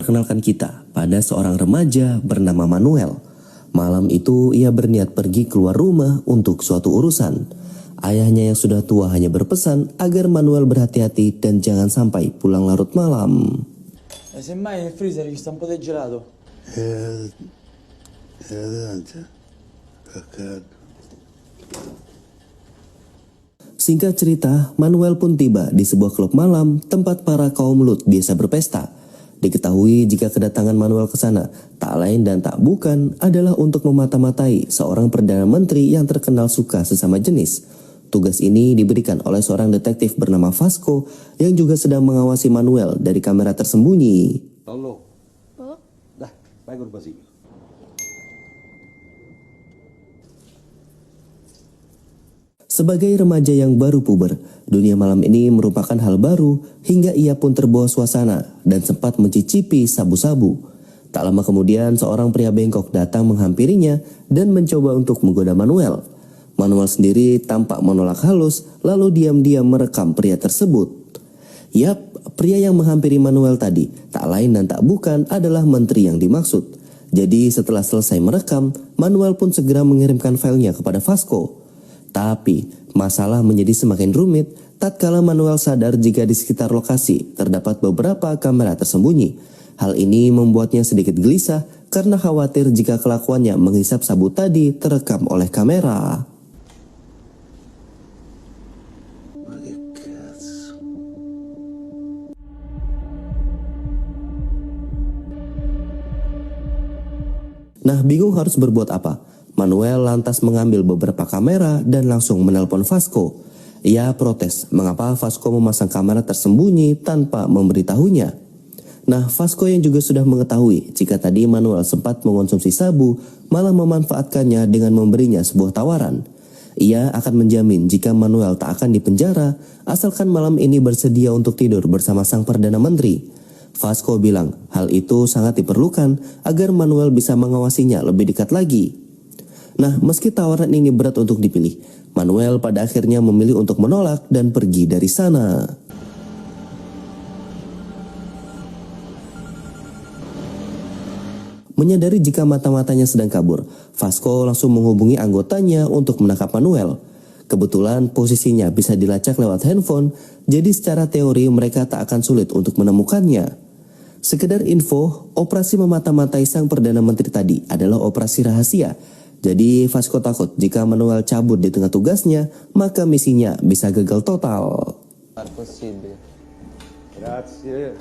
memperkenalkan kita pada seorang remaja bernama Manuel. Malam itu ia berniat pergi keluar rumah untuk suatu urusan. Ayahnya yang sudah tua hanya berpesan agar Manuel berhati-hati dan jangan sampai pulang larut malam. Semmai nel freezer ci sta un po' di gelato. Singkat cerita, Manuel pun tiba di sebuah klub malam tempat para kaum Lut biasa berpesta. Diketahui jika kedatangan Manuel ke sana tak lain dan tak bukan adalah untuk memata-matai seorang Perdana Menteri yang terkenal suka sesama jenis. Tugas ini diberikan oleh seorang detektif bernama Vasco yang juga sedang mengawasi Manuel dari kamera tersembunyi. Tolong. Dah, vai col basilico. Sebagai remaja yang baru puber, dunia malam ini merupakan hal baru hingga ia pun terbawa suasana dan sempat mencicipi sabu-sabu. Tak lama kemudian seorang pria bengkok datang menghampirinya dan mencoba untuk menggoda Manuel. Manuel sendiri tampak menolak halus lalu diam-diam merekam pria tersebut. Yap, pria yang menghampiri Manuel tadi tak lain dan tak bukan adalah menteri yang dimaksud. Jadi setelah selesai merekam, Manuel pun segera mengirimkan filenya kepada Vasco. Tapi masalah menjadi semakin rumit tatkala Manuel sadar jika di sekitar lokasi terdapat beberapa kamera tersembunyi. Hal ini membuatnya sedikit gelisah karena khawatir jika kelakuannya menghisap sabu tadi terekam oleh kamera. Nah, bingung harus berbuat apa? Manuel lantas mengambil beberapa kamera dan langsung menelpon Vasco. Ia protes mengapa Vasco memasang kamera tersembunyi tanpa memberitahunya. Nah, Vasco yang juga sudah mengetahui jika tadi Manuel sempat mengonsumsi sabu malah memanfaatkannya dengan memberinya sebuah tawaran. Ia akan menjamin jika Manuel tak akan dipenjara asalkan malam ini bersedia untuk tidur bersama sang Perdana Menteri. Vasco bilang hal itu sangat diperlukan agar Manuel bisa mengawasinya lebih dekat lagi. Nah, meski tawaran ini berat untuk dipilih, Manuel pada akhirnya memilih untuk menolak dan pergi dari sana. Menyadari jika mata-matanya sedang kabur, Vasco langsung menghubungi anggotanya untuk menangkap Manuel. Kebetulan posisinya bisa dilacak lewat handphone, jadi secara teori mereka tak akan sulit untuk menemukannya. Sekedar info, operasi memata-matai sang Perdana Menteri tadi adalah operasi rahasia. Jadi Vasco takut jika Manuel cabut di tengah tugasnya, maka misinya bisa gagal total. Grazie.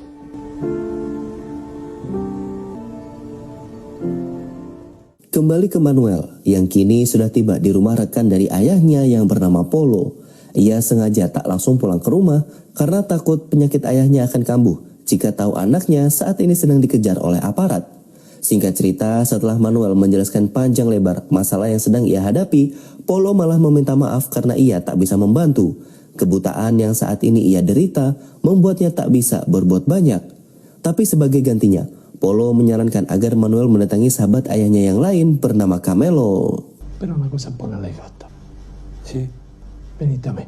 Kembali ke Manuel, yang kini sudah tiba di rumah rekan dari ayahnya yang bernama Polo. Ia sengaja tak langsung pulang ke rumah karena takut penyakit ayahnya akan kambuh jika tahu anaknya saat ini sedang dikejar oleh aparat. Singkat cerita, setelah Manuel menjelaskan panjang lebar masalah yang sedang ia hadapi, Polo malah meminta maaf karena ia tak bisa membantu. Kebutaan yang saat ini ia derita membuatnya tak bisa berbuat banyak. Tapi sebagai gantinya, Polo menyarankan agar Manuel mendatangi sahabat ayahnya yang lain bernama Camelo. Pero una cosa buena l'hai fatta. Sì, venite a me.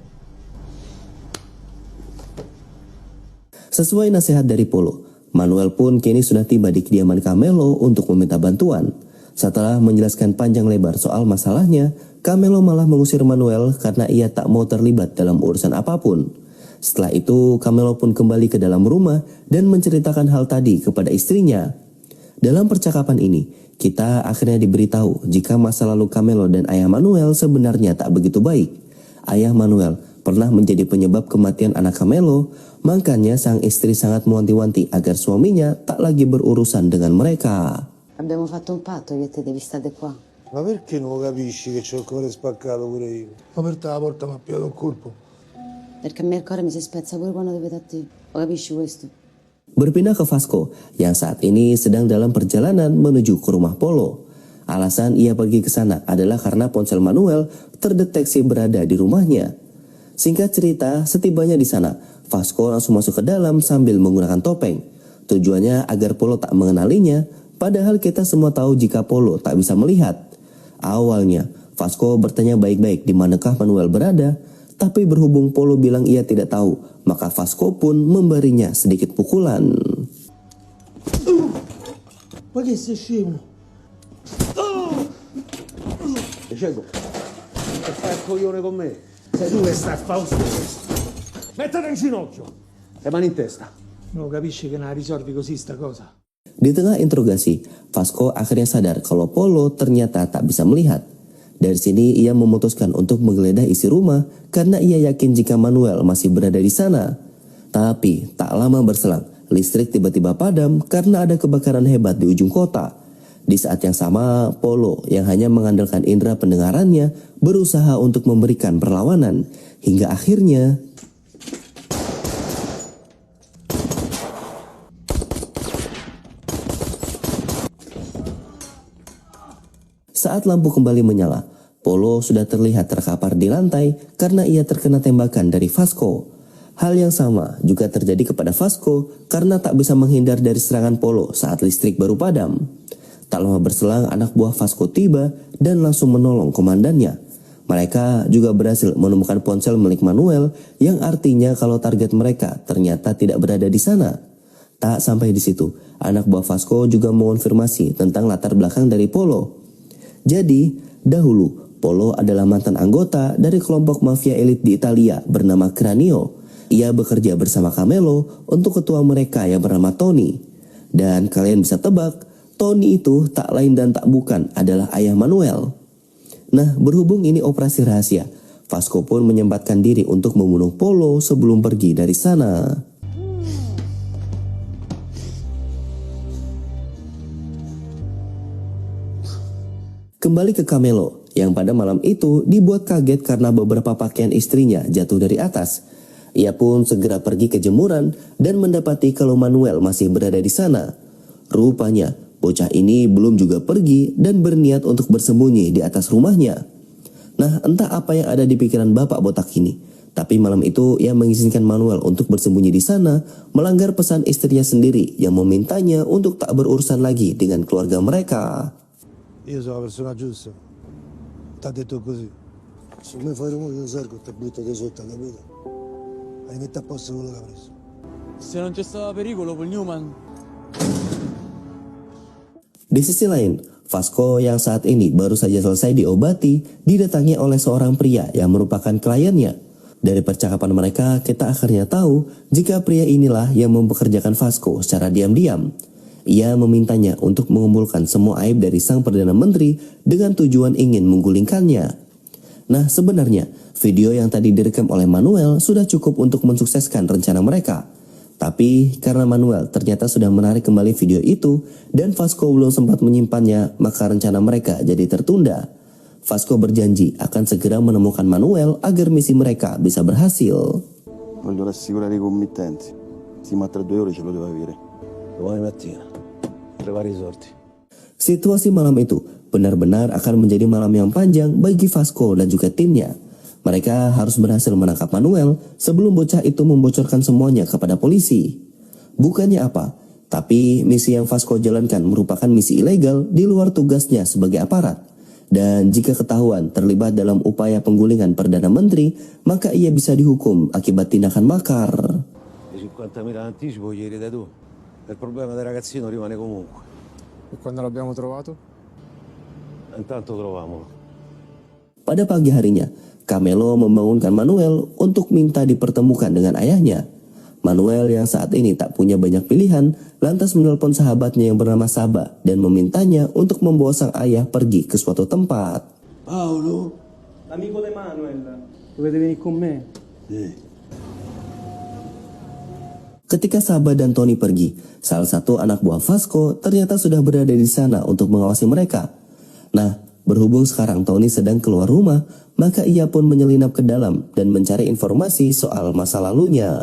Sesuai nasihat dari Polo, Manuel pun kini sudah tiba di kediaman Camelo untuk meminta bantuan. Setelah menjelaskan panjang lebar soal masalahnya, Camelo malah mengusir Manuel karena ia tak mau terlibat dalam urusan apapun. Setelah itu, Camelo pun kembali ke dalam rumah dan menceritakan hal tadi kepada istrinya. Dalam percakapan ini, kita akhirnya diberitahu jika masa lalu Camelo dan ayah Manuel sebenarnya tak begitu baik. Ayah Manuel pernah menjadi penyebab kematian anak Camelo, makanya sang istri sangat mewanti-wanti agar suaminya tak lagi berurusan dengan mereka. Abbiamo fatto un patto, io e te devi stare qua. Ma perché non capisci che c'ho il cuore spaccato pure io? Ho aperto la porta ma ha piato un colpo. Perché a me il cuore mi si spezza pure quando ti vedo a te. Lo capisci questo? Berpindah ke Vasco yang saat ini sedang dalam perjalanan menuju ke rumah Polo. Alasan ia pergi ke sana adalah karena ponsel Manuel terdeteksi berada di rumahnya. Singkat cerita, setibanya di sana, Vasco langsung masuk ke dalam sambil menggunakan topeng. Tujuannya agar Polo tak mengenalinya, padahal kita semua tahu jika Polo tak bisa melihat. Awalnya, Vasco bertanya baik-baik di manakah Manuel berada, tapi berhubung Polo bilang ia tidak tahu, maka Vasco pun memberinya sedikit pukulan. Ma che sei scemo? Dicevo, che fai il coglione con me? Sei tu che stai a Fausto. Mettete in ginocchio. Le mani in testa. Non capisci che non la risolvi così sta cosa? Di tengah interogasi, Vasco akhirnya sadar kalau Polo ternyata tak bisa melihat. Dari sini ia memutuskan untuk menggeledah isi rumah karena ia yakin jika Manuel masih berada di sana. Tapi tak lama berselang, listrik tiba-tiba padam karena ada kebakaran hebat di ujung kota. Di saat yang sama, Polo yang hanya mengandalkan indera pendengarannya berusaha untuk memberikan perlawanan. Hingga akhirnya saat lampu kembali menyala, Polo sudah terlihat terkapar di lantai karena ia terkena tembakan dari Vasco. Hal yang sama juga terjadi kepada Vasco karena tak bisa menghindar dari serangan Polo saat listrik baru padam. Tak lama berselang anak buah Vasco tiba dan langsung menolong komandannya. Mereka juga berhasil menemukan ponsel milik Manuel yang artinya kalau target mereka ternyata tidak berada di sana. Tak sampai di situ, anak buah Vasco juga mengonfirmasi tentang latar belakang dari Polo. Jadi, dahulu Polo adalah mantan anggota dari kelompok mafia elit di Italia bernama Cranio. Ia bekerja bersama Camelo untuk ketua mereka yang bernama Tony. Dan kalian bisa tebak, Tony itu tak lain dan tak bukan adalah ayah Manuel. Nah, berhubung ini operasi rahasia, Vasco pun menyempatkan diri untuk membunuh Polo sebelum pergi dari sana. Kembali ke Camelo, yang pada malam itu dibuat kaget karena beberapa pakaian istrinya jatuh dari atas. Ia pun segera pergi ke jemuran dan mendapati kalau Manuel masih berada di sana. Rupanya, bocah ini belum juga pergi dan berniat untuk bersembunyi di atas rumahnya. Nah, entah apa yang ada di pikiran bapak botak ini. Tapi malam itu ia mengizinkan Manuel untuk bersembunyi di sana, melanggar pesan istrinya sendiri yang memintanya untuk tak berurusan lagi dengan keluarga mereka. Io sono la persona giusta. T'ha detto così. Se mi fai rumore io sergo te butto di sotto, capito? Rimetti a posto quello che ha preso. Se non c'è stato pericolo col Newman. Di sisi lain, Vasco yang saat ini baru saja selesai diobati didatangi oleh seorang pria yang merupakan kliennya. Dari percakapan mereka, kita akhirnya tahu jika pria inilah yang mempekerjakan Vasco secara diam-diam. Ia memintanya untuk mengumpulkan semua aib dari sang Perdana Menteri dengan tujuan ingin menggulingkannya. Nah, sebenarnya video yang tadi direkam oleh Manuel sudah cukup untuk mensukseskan rencana mereka. Tapi karena Manuel ternyata sudah menarik kembali video itu dan Vasco belum sempat menyimpannya, maka rencana mereka jadi tertunda. Vasco berjanji akan segera menemukan Manuel agar misi mereka bisa berhasil. Voglio rassicurare i committenti. Sì, ma tra 2 ore ce lo devo avere. Domani mattina. Prepari i sordi. Situasi malam itu benar-benar akan menjadi malam yang panjang bagi Vasco dan juga timnya. Mereka harus berhasil menangkap Manuel sebelum bocah itu membocorkan semuanya kepada polisi. Bukannya apa, tapi misi yang Vasco jalankan merupakan misi ilegal di luar tugasnya sebagai aparat. Dan jika ketahuan terlibat dalam upaya penggulingan Perdana Menteri, maka ia bisa dihukum akibat tindakan makar. I 50.000 anticipo ieri da tu. Il problema del ragazzino rimane comunque. E quando l'abbiamo trovato? Intanto trovamolo. Pada pagi harinya, Camelo membangunkan Manuel untuk minta dipertemukan dengan ayahnya. Manuel yang saat ini tak punya banyak pilihan, lantas menelpon sahabatnya yang bernama Saba dan memintanya untuk membawa sang ayah pergi ke suatu tempat. Paolo? L'amico di Manuel. Dovete venire con me. Sì. Ketika Saba dan Tony pergi, salah satu anak buah Vasco ternyata sudah berada di sana untuk mengawasi mereka. Nah, berhubung sekarang Tony sedang keluar rumah, maka ia pun menyelinap ke dalam dan mencari informasi soal masa lalunya.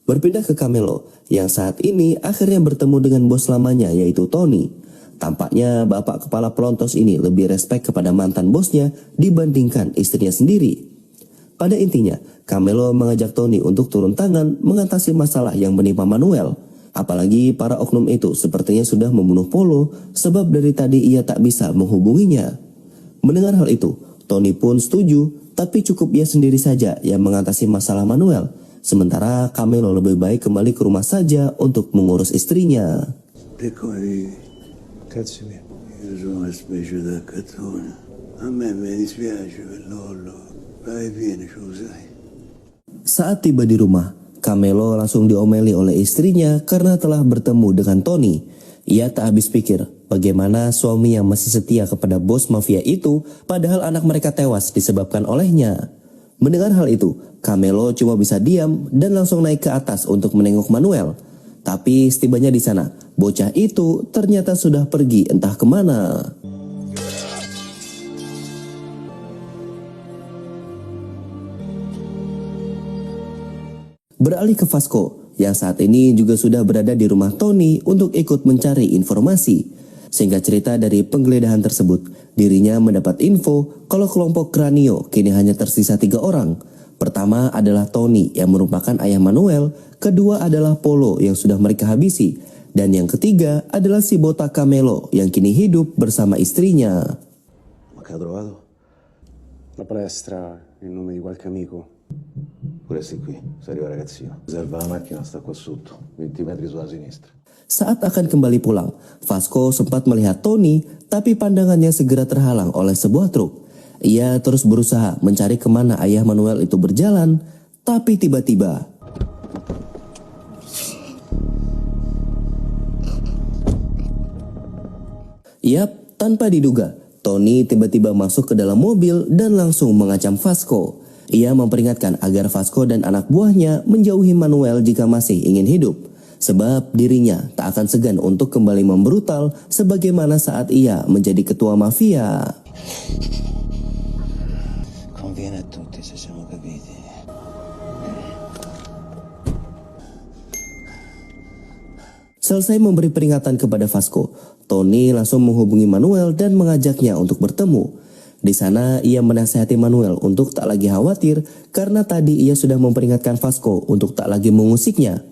Berpindah ke Camelo, yang saat ini akhirnya bertemu dengan bos lamanya yaitu Tony. Tampaknya bapak kepala pelontos ini lebih respek kepada mantan bosnya dibandingkan istrinya sendiri. Pada intinya, Camelo mengajak Tony untuk turun tangan mengatasi masalah yang menimpa Manuel. Apalagi para oknum itu sepertinya sudah membunuh Polo sebab dari tadi ia tak bisa menghubunginya. Mendengar hal itu, Tony pun setuju, tapi cukup ia sendiri saja yang mengatasi masalah Manuel. Sementara Camelo lebih baik kembali ke rumah saja untuk mengurus istrinya. E come vivi? Cazzo mio. Io sono una specie da cattone. A me mi dispiace per Lollo. Vai vieni, ce lo sai. Saat tiba di rumah, Camelo langsung diomeli oleh istrinya karena telah bertemu dengan Tony. Ia tak habis pikir bagaimana suami yang masih setia kepada bos mafia itu padahal anak mereka tewas disebabkan olehnya. Mendengar hal itu, Camelo cuma bisa diam dan langsung naik ke atas untuk menengok Manuel. Tapi setibanya di sana, bocah itu ternyata sudah pergi entah kemana. Beralih ke Vasco, yang saat ini juga sudah berada di rumah Tony untuk ikut mencari informasi. Sehingga cerita dari penggeledahan tersebut, dirinya mendapat info kalau kelompok Cranio kini hanya tersisa 3 orang. Pertama adalah Tony yang merupakan ayah Manuel, kedua adalah Polo yang sudah mereka habisi, dan yang ketiga adalah si botak Camelo yang kini hidup bersama istrinya. Ma che ha trovato? La palestra, il nome di qualche amico. Pure sti qui, se arriva ragazzino. Serve la macchina, sta qua sotto, 20 metri sulla sinistra. Saat akan kembali pulang, Vasco sempat melihat Tony, tapi pandangannya segera terhalang oleh sebuah truk. Ia terus berusaha mencari kemana ayah Manuel itu berjalan, tapi tiba-tiba Yap, tanpa diduga, Tony tiba-tiba masuk ke dalam mobil dan langsung mengancam Vasco. Ia memperingatkan agar Vasco dan anak buahnya menjauhi Manuel jika masih ingin hidup. Sebab dirinya tak akan segan untuk kembali membrutal sebagaimana saat ia menjadi ketua mafia. Conviene a tutti se siamo capiti. Selesai memberi peringatan kepada Vasco, Tony langsung menghubungi Manuel dan mengajaknya untuk bertemu. Di sana ia menasihati Manuel untuk tak lagi khawatir karena tadi ia sudah memperingatkan Vasco untuk tak lagi mengusiknya.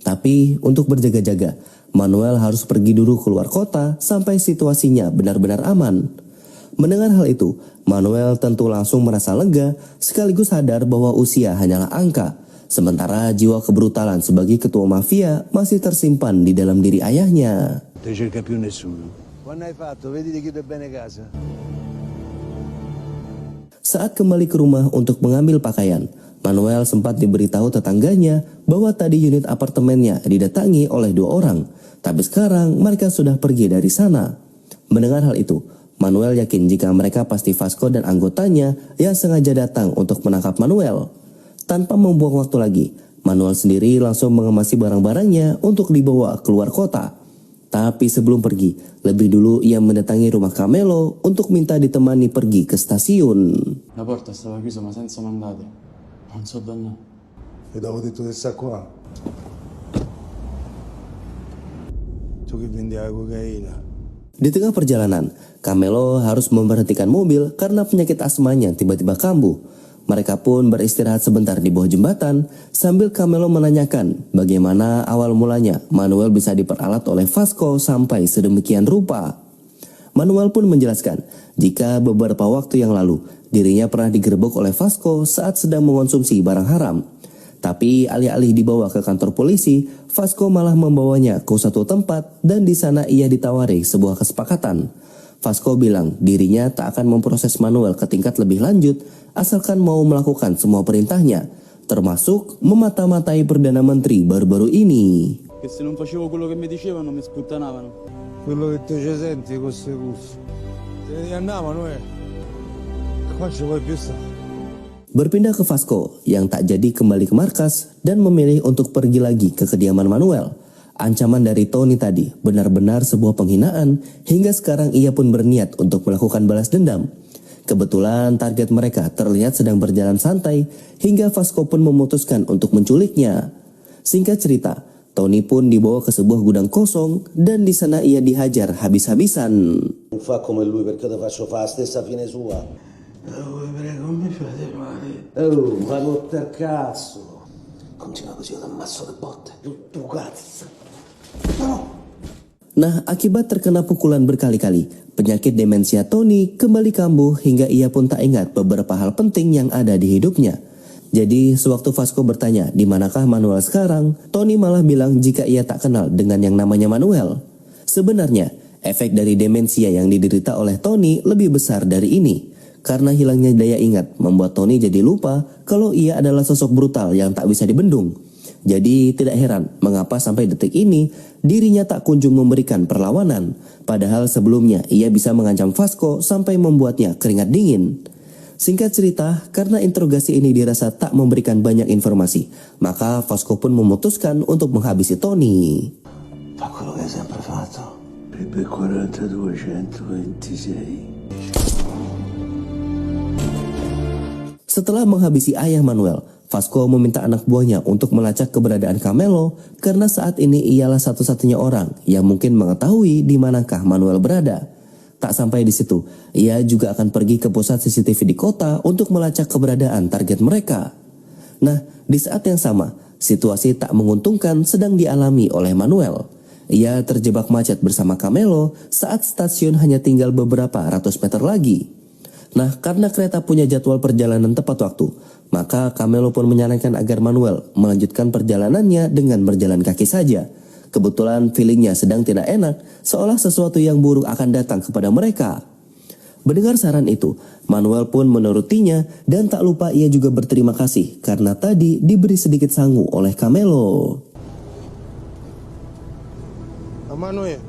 Tapi untuk berjaga-jaga, Manuel harus pergi dulu keluar kota sampai situasinya benar-benar aman. Mendengar hal itu, Manuel tentu langsung merasa lega sekaligus sadar bahwa usia hanyalah angka. Sementara jiwa kebrutalan sebagai ketua mafia masih tersimpan di dalam diri ayahnya. Non ti cerca più nessuno. Quando hai fatto? Vedi di chiudere bene casa. Saat kembali ke rumah untuk mengambil pakaian, Manuel sempat diberitahu tetangganya bahwa tadi unit apartemennya didatangi oleh 2 orang, tapi sekarang mereka sudah pergi dari sana. Mendengar hal itu, Manuel yakin jika mereka pasti Vasco dan anggotanya yang sengaja datang untuk menangkap Manuel. Tanpa membuang waktu lagi, Manuel sendiri langsung mengemasi barang-barangnya untuk dibawa keluar kota. Tapi sebelum pergi, lebih dulu ia mendatangi rumah Camelo untuk minta ditemani pergi ke stasiun. La porta stava chiusa ma senza mandate. Non so donna. E dopo detto che sta qua. Tu che vendi la cocaina. Di tengah perjalanan, Camelo harus memberhentikan mobil karena penyakit asmanya tiba-tiba kambuh. Mereka pun beristirahat sebentar di bawah jembatan sambil Camelo menanyakan bagaimana awal mulanya Manuel bisa diperalat oleh Vasco sampai sedemikian rupa. Manuel pun menjelaskan jika beberapa waktu yang lalu dirinya pernah digerebek oleh Vasco saat sedang mengonsumsi barang haram. Tapi alih-alih dibawa ke kantor polisi, Vasco malah membawanya ke suatu tempat dan di sana ia ditawari sebuah kesepakatan. Vasco bilang dirinya tak akan memproses Manuel ke tingkat lebih lanjut asalkan mau melakukan semua perintahnya, termasuk memata-matai Perdana Menteri baru-baru ini. Che se non facevo quello che mi dicevano mi sputtanavano. Quello che te ci senti con queste cuffie. Te ne andavano, Qua ci vuoi più stare. Berpindah ke Vasco yang tak jadi kembali ke markas dan memilih untuk pergi lagi ke kediaman Manuel. Ancaman dari Tony tadi benar-benar sebuah penghinaan hingga sekarang ia pun berniat untuk melakukan balas dendam. Kebetulan target mereka terlihat sedang berjalan santai hingga Vasco pun memutuskan untuk menculiknya. Singkat cerita, Tony pun dibawa ke sebuah gudang kosong dan di sana ia dihajar habis-habisan. Non fa come lui perché te faccio fare la stessa fine sua. Prego, mi fate male. Oh, ma rotte al cazzo. Continua così, io ti ammazzo le botte. Tu cazzo. No! Nah, akibat terkena pukulan berkali-kali, penyakit demensia Tony kembali kambuh hingga ia pun tak ingat beberapa hal penting yang ada di hidupnya. Jadi, sewaktu Vasco bertanya di manakah Manuel sekarang, Tony malah bilang jika ia tak kenal dengan yang namanya Manuel. Sebenarnya, efek dari demensia yang diderita oleh Tony lebih besar dari ini. Karena hilangnya daya ingat membuat Tony jadi lupa kalau ia adalah sosok brutal yang tak bisa dibendung. Jadi tidak heran mengapa sampai detik ini dirinya tak kunjung memberikan perlawanan. Padahal sebelumnya ia bisa mengancam Vasco sampai membuatnya keringat dingin. Singkat cerita, karena interogasi ini dirasa tak memberikan banyak informasi, maka Vasco pun memutuskan untuk menghabisi Tony. Fa quello che hai sempre fatto. Per 4226. Setelah menghabisi ayah Manuel, Vasco meminta anak buahnya untuk melacak keberadaan Camelo karena saat ini ialah satu-satunya orang yang mungkin mengetahui di manakah Manuel berada. Tak sampai di situ, ia juga akan pergi ke pusat CCTV di kota untuk melacak keberadaan target mereka. Nah, di saat yang sama, situasi tak menguntungkan sedang dialami oleh Manuel. Ia terjebak macet bersama Camelo saat stasiun hanya tinggal beberapa ratus meter lagi. Nah, karena kereta punya jadwal perjalanan tepat waktu, maka Camelo pun menyarankan agar Manuel melanjutkan perjalanannya dengan berjalan kaki saja. Kebetulan feelingnya sedang tidak enak, seolah sesuatu yang buruk akan datang kepada mereka. Mendengar saran itu, Manuel pun menurutinya dan tak lupa ia juga berterima kasih karena tadi diberi sedikit sangu oleh Camelo. Manuel.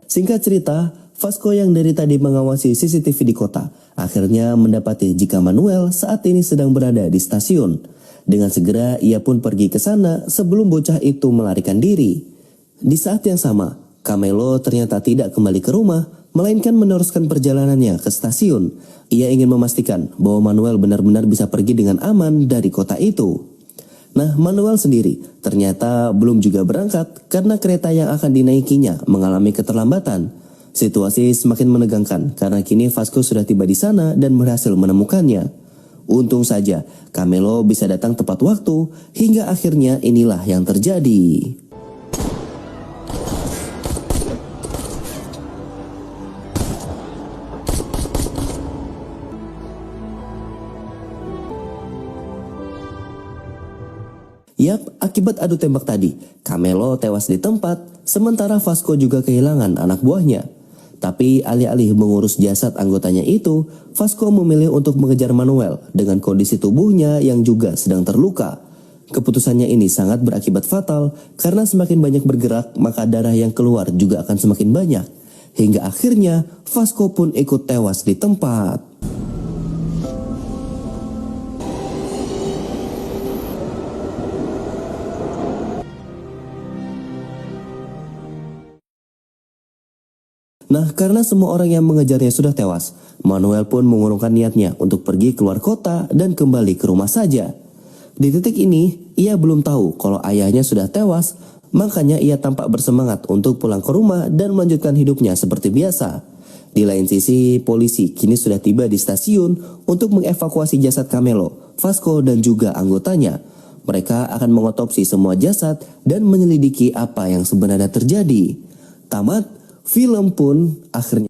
Singkat cerita, Vasco yang dari tadi mengawasi CCTV di kota akhirnya mendapati jika Manuel saat ini sedang berada di stasiun. Dengan segera ia pun pergi ke sana sebelum bocah itu melarikan diri. Di saat yang sama, Camelo ternyata tidak kembali ke rumah, melainkan meneruskan perjalanannya ke stasiun. Ia ingin memastikan bahwa Manuel benar-benar bisa pergi dengan aman dari kota itu. Nah, Manuel sendiri ternyata belum juga berangkat karena kereta yang akan dinaikinya mengalami keterlambatan. Situasi semakin menegangkan karena kini Vasco sudah tiba di sana dan berhasil menemukannya. Untung saja Camelo bisa datang tepat waktu hingga akhirnya inilah yang terjadi. Yap, akibat adu tembak tadi, Camelo tewas di tempat, sementara Vasco juga kehilangan anak buahnya. Tapi alih-alih mengurus jasad anggotanya itu, Vasco memilih untuk mengejar Manuel dengan kondisi tubuhnya yang juga sedang terluka. Keputusannya ini sangat berakibat fatal karena semakin banyak bergerak maka darah yang keluar juga akan semakin banyak. Hingga akhirnya Vasco pun ikut tewas di tempat. Nah, karena semua orang yang mengejarnya sudah tewas, Manuel pun mengurungkan niatnya untuk pergi keluar kota dan kembali ke rumah saja. Di titik ini, ia belum tahu kalau ayahnya sudah tewas, makanya ia tampak bersemangat untuk pulang ke rumah dan melanjutkan hidupnya seperti biasa. Di lain sisi, polisi kini sudah tiba di stasiun untuk mengevakuasi jasad Camelo, Vasco dan juga anggotanya. Mereka akan mengotopsi semua jasad dan menyelidiki apa yang sebenarnya terjadi. Tamat. Film pun akhirnya